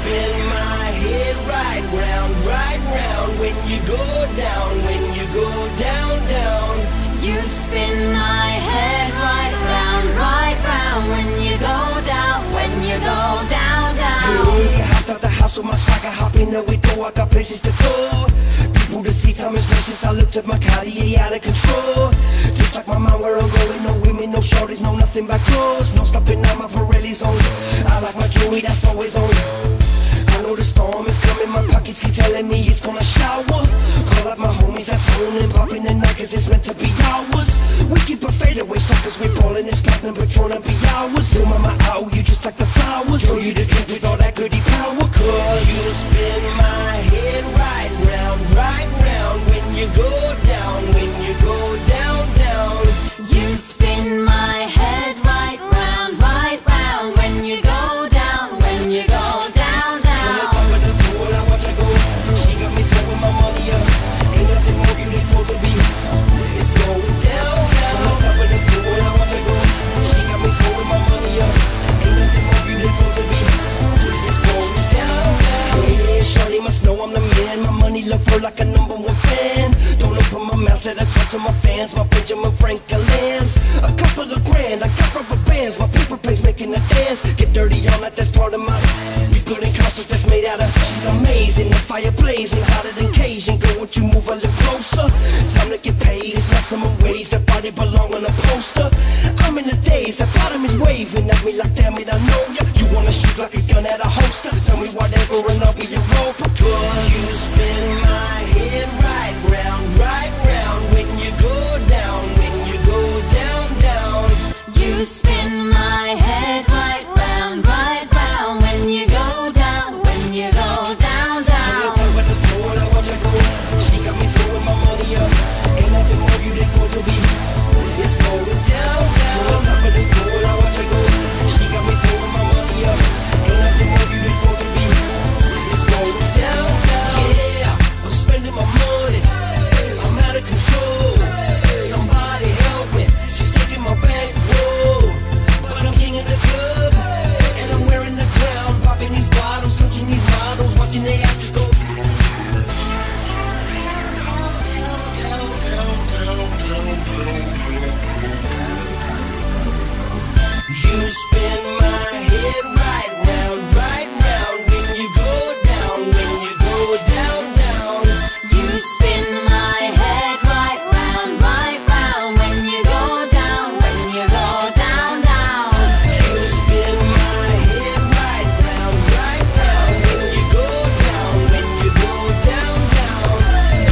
spin my head right round when you go down, when you go down, down. You spin my head right round when you go down, when you go down, down. Hey, hopped out the house with my swagger, hop in the window, I got places to go. People to see, time is precious, I looked at my Cartier out of control. Just like my mind where I'm going, no women, no shorties, no nothing but clothes. No stopping at my Pirelli's on. I like my jewelry, that's always on. I know the storm is coming, my pockets keep telling me it's gonna shower. Call up my homies, that's on and popping the night, cause it's meant to be ours. We keep a fadeaway suckers, we ballin' this platinum Patron and be ours. Yo mama, ow, you just like the flowers. Throw you the drink with all that goody power, cause you spin my head right round when you go down, when you go down, down. You spin my head right round when you go down, when you go down, down. From the top of the pool, I watch her go. She got me throwing my money up. Ain't nothing more beautiful to be. It's going down, down. From the top of the pool, I watch her go. She got me throwing my money up. Ain't nothing more beautiful to be. It's going down, down. Yeah, shawty must know I'm the man. My money love her like a #1 fan. Don't open my mouth, let her talk to my fans. My Benjamin Franklin lands. A couple of grand, I got rubber bands. My paper plates making a dance. Get dirty on that, that's part of my. We building castles that's made out of. She's amazing, the fire blazing, hotter than Cajun. Girl, won't you move a little closer? Time to get paid, it's maximum wage. That body belong on a poster. I'm in the daze, that bottom is waving at me like damn it, I know ya. You wanna shoot like a